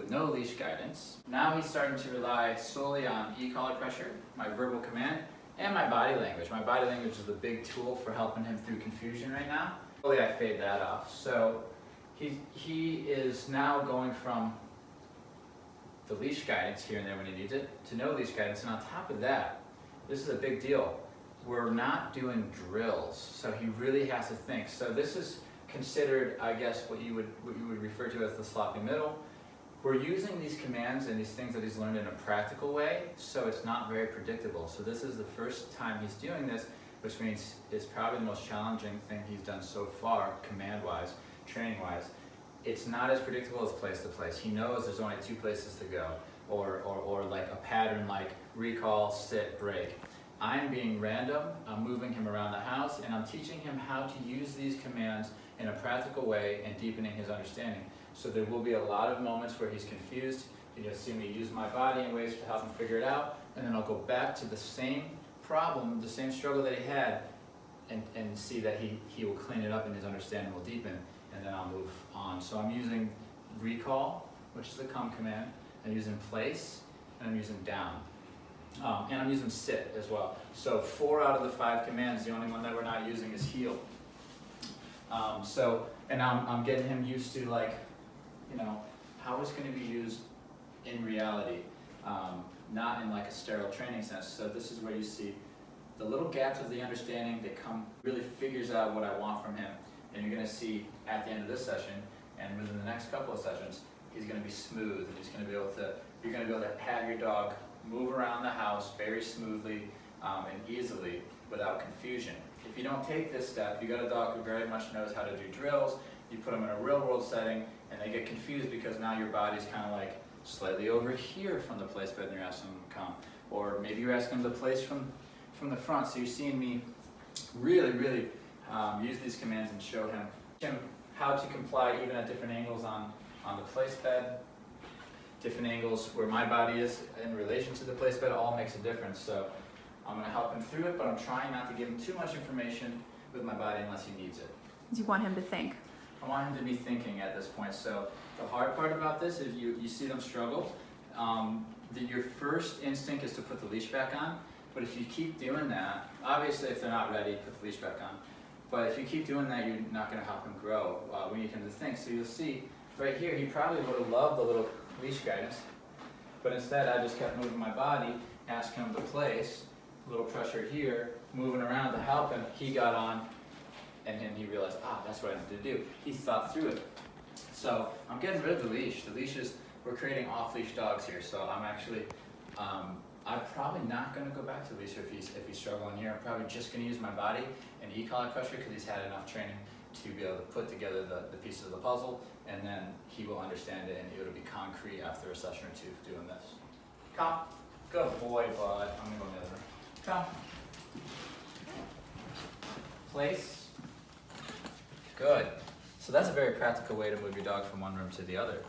with no leash guidance. Now he's starting to rely solely on e-collar pressure, my verbal command, and my body language. My body language is the big tool for helping him through confusion right now. Slowly I fade that off. So he is now going from the leash guidance here and there when he needs it to no leash guidance. And on top of that, this is a big deal. We're not doing drills, so he really has to think. So this is considered, I guess, what you would refer to as the sloppy middle. We're using these commands and these things that he's learned in a practical way, so it's not very predictable. So this is the first time he's doing this, which means it's probably the most challenging thing he's done so far, command-wise, training-wise. It's not as predictable as place to place. He knows there's only 2 places to go, or like a pattern like recall, sit, break. I'm being random, I'm moving him around the house, and I'm teaching him how to use these commands in a practical way and deepening his understanding. So there will be a lot of moments where he's confused, and you'll see me use my body in ways to help him figure it out, and then I'll go back to the same problem, the same struggle that he had, and see that he will clean it up and his understanding will deepen, and then I'll move on. So I'm using recall, which is the come command, I'm using place, and I'm using down. And I'm using sit as well. So 4 out of the 5 commands, the only one that we're not using is heel. And I'm getting him used to, like, you know, how it's going to be used in reality, not in like a sterile training sense. So this is where you see the little gaps of the understanding that really figures out what I want from him. And you're going to see at the end of this session and within the next couple of sessions, he's going to be smooth, and you're going to be able to have your dog move around the house very smoothly and easily without confusion. If you don't take this step, you got a dog who very much knows how to do drills, you put them in a real world setting, and they get confused because now your body's kind of like slightly over here from the place bed and you're asking them to come. Or maybe you're asking them to place from the front, so you're seeing me really use these commands and show him how to comply even at different angles on the place bed. Different angles where my body is in relation to the place bed all makes a difference. So I'm going to help him through it, but I'm trying not to give him too much information with my body unless he needs it. Do you want him to think? I want him to be thinking at this point. So the hard part about this is you see them struggle. Your first instinct is to put the leash back on, but if you keep doing that, obviously if they're not ready, put the leash back on. But if you keep doing that, you're not going to help him grow. We need him to think. So you'll see right here, he probably would have loved the little leash guidance, but instead I just kept moving my body, asking him to place, a little pressure here, moving around to help him. He got on, and then he realized, that's what I need to do. He thought through it. So I'm getting rid of the leash. The leash is, we're creating off-leash dogs here, so I'm actually, I'm probably not going to go back to the leash if he's struggling here. I'm probably just going to use my body and e-collar pressure because he's had enough training to be able to put together the pieces of the puzzle, and then he will understand it and it'll be concrete after a session or 2 doing this. Come. Good boy, bud. I'm going to go the other way. Come. Place. Good. So that's a very practical way to move your dog from one room to the other.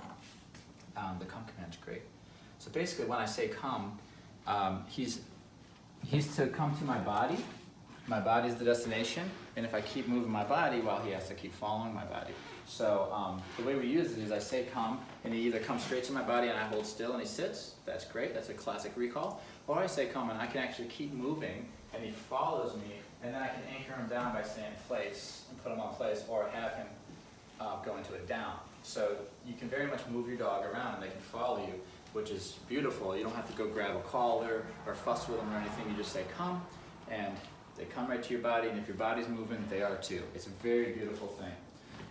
The come command is great. So basically when I say come, he's to come to my body. My body's the destination, and if I keep moving my body, well, he has to keep following my body. So the way we use it is I say come, and he either comes straight to my body and I hold still and he sits. That's great, that's a classic recall. Or I say come and I can actually keep moving and he follows me, and then I can anchor him down by saying place and put him on place, or have him go into a down. So you can very much move your dog around and they can follow you, which is beautiful. You don't have to go grab a collar or fuss with them or anything. You just say come, and they come right to your body, and if your body's moving, they are too. It's a very beautiful thing.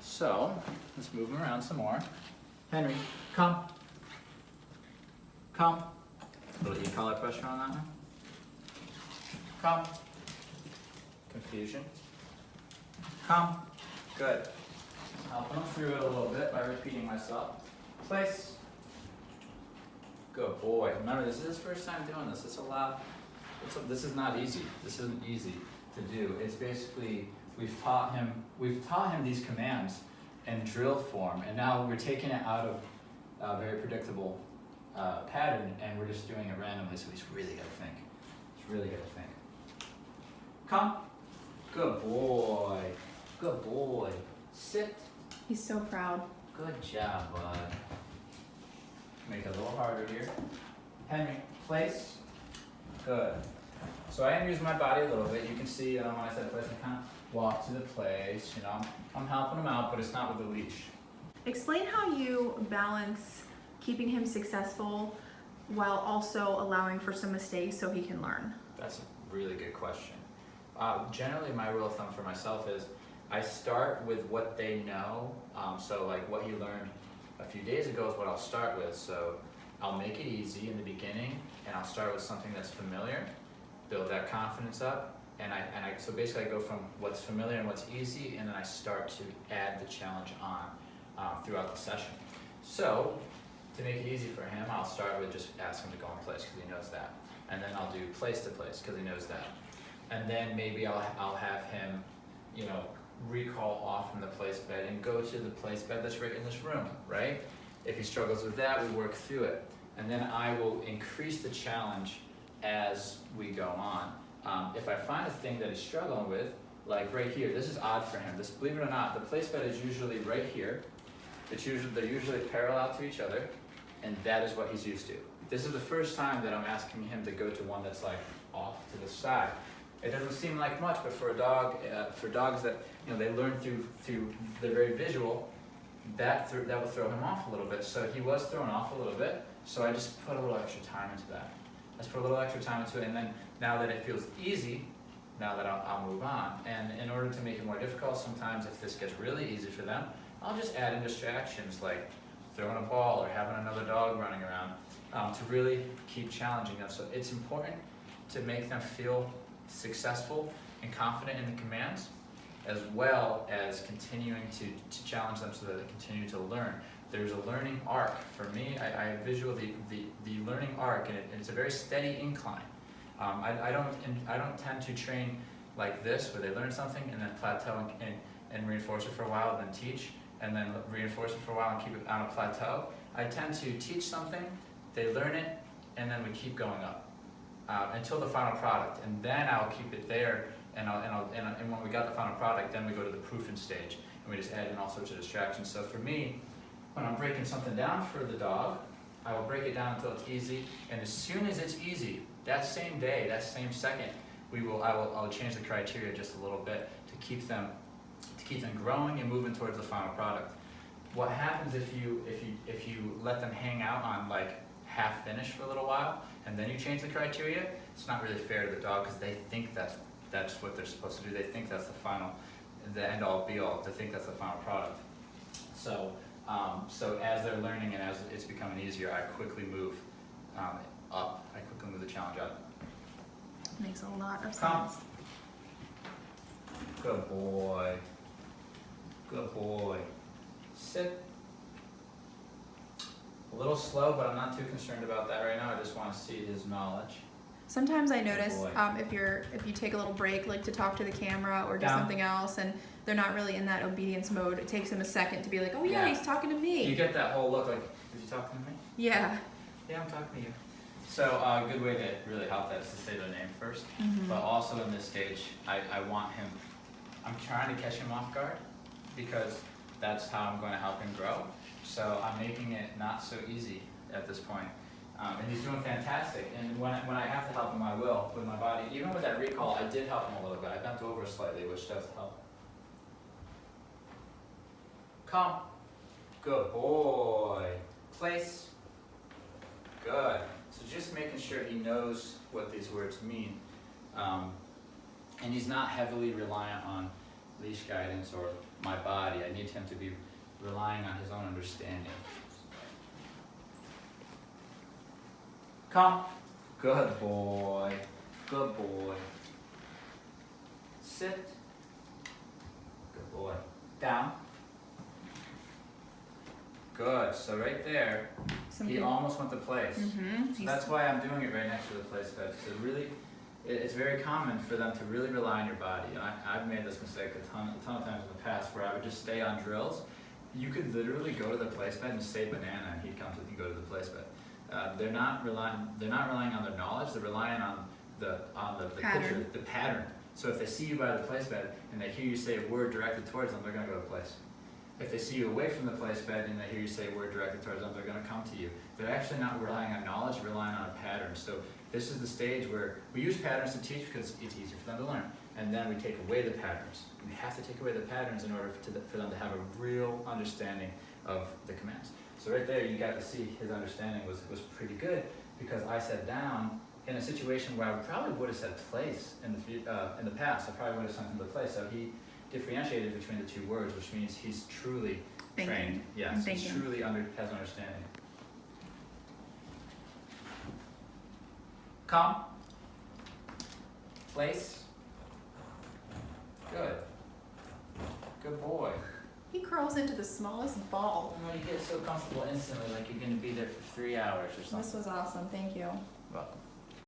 So, let's move him around some more. Henry, come. Come. A little e-collar pressure on that one. Come. Confusion. Come. Good. Helping him through it a little bit by repeating myself. Place. Good boy. Remember, this is his first time doing this. It's a lot. This is not easy. This isn't easy to do. It's basically, we've taught him these commands in drill form, and now we're taking it out of a very predictable pattern, and we're just doing it randomly, so he's really got to think. He's really got to think. Come. Good boy. Good boy. Sit. He's so proud. Good job, bud. Make it a little harder here. Henry, place. Good. So I am using my body a little bit. You can see when I said place, I kind of walk to the place. You know, I'm helping him out, but it's not with the leash. Explain how you balance keeping him successful while also allowing for some mistakes so he can learn. That's a really good question. Generally, my rule of thumb for myself is I start with what they know. So like what he learned a few days ago is what I'll start with. So I'll make it easy in the beginning, and I'll start with something that's familiar, build that confidence up, so basically I go from what's familiar and what's easy, and then I start to add the challenge on throughout the session. So to make it easy for him, I'll start with just ask him to go in place because he knows that, and then I'll do place to place because he knows that, and then maybe I'll have him, you know, recall off from the place bed and go to the place bed that's right in this room, right? If he struggles with that, we work through it. And then I will increase the challenge as we go on. If I find a thing that he's struggling with, like right here, this is odd for him. This, believe it or not, the place bed is usually right here. They're usually parallel to each other, and that is what he's used to. This is the first time that I'm asking him to go to one that's like off to the side. It doesn't seem like much, but for a dog, for dogs that, you know, they learn through they're very visual, that will throw him off a little bit. So he was thrown off a little bit. So I just put a little extra time into that. Let's put a little extra time into it, and then now that it feels easy, now that I'll move on. And in order to make it more difficult, sometimes if this gets really easy for them, I'll just add in distractions like throwing a ball or having another dog running around to really keep challenging them. So it's important to make them feel successful and confident in the commands, as well as continuing to challenge them so that they continue to learn. There's a learning arc. For me, I visual the learning arc, and it's a very steady incline. I don't tend to train like this, where they learn something and then plateau and reinforce it for a while, and then teach, and then reinforce it for a while and keep it on a plateau. I tend to teach something, they learn it, and then we keep going up until the final product, and then I'll keep it there. And when we got the final product, then we go to the proofing stage, and we just add in all sorts of distractions. So for me, when I'm breaking something down for the dog, I will break it down until it's easy, and as soon as it's easy, that same day, that same second, I'll change the criteria just a little bit to keep them growing and moving towards the final product. What happens if you let them hang out on like half finished for a little while, and then you change the criteria? It's not really fair to the dog because they think that's what they're supposed to do. They think that's the end all be all. They think that's the final product. So as they're learning and as it's becoming easier, I quickly move up. I quickly move the challenge up. Makes a lot of Come. sense. Good boy. Good boy. Sit. A little slow, but I'm not too concerned about that right now. I just want to see his knowledge. Sometimes I notice boy. if you take a little break, like to talk to the camera or do Down. something else, and they're not really in that obedience mode, it takes them a second to be like, oh yeah, Yeah. he's talking to me. You get that whole look like, is he talking to me? Yeah. Yeah, I'm talking to you. So a good way to really help that is to say their name first. Mhm. But also in this stage, I want him, I'm trying to catch him off guard because that's how I'm going to help him grow. So I'm making it not so easy at this point. And he's doing fantastic. And when I have to help him, I will with my body. Even with that recall, I did help him a little bit. I bent over slightly, which does help. Come. Good boy. Place. Good. So just making sure he knows what these words mean. And he's not heavily reliant on leash guidance or my body. I need him to be relying on his own understanding. Come. Good boy. Good boy. Sit. Good boy. Down. Good. So right there, he almost went to place. Mm-hmm. So that's why I'm doing it right next to the place bed. So really, it's very common for them to really rely on your body. And I've made this mistake a ton of times in the past where I would just stay on drills. You could literally go to the place bed and say banana, and he'd come to you go to the place bed. They're not relying on their knowledge. They're relying on the Pattern. picture, the pattern. So if they see you by the place bed and they hear you say a word directed towards them, they're gonna go to place. If they see you away from the place bed and they hear you say a word directed towards them, they're going to come to you. They're actually not relying on knowledge, they're relying on a pattern. So this is the stage where we use patterns to teach because it's easier for them to learn. And then we take away the patterns. We have to take away the patterns in order for them to have a real understanding of the commands. So right there, you got to see his understanding was pretty good because I sat down in a situation where I probably would have said place in the past. I probably would have sent him to place. So he differentiated between the two words, which means he's truly trained. Yes, he truly has understanding. Come. Place. Good. Good boy. He curls into the smallest ball. Well, you get so comfortable instantly, like you're going to be there for 3 hours or something. This was awesome. Thank you. Welcome.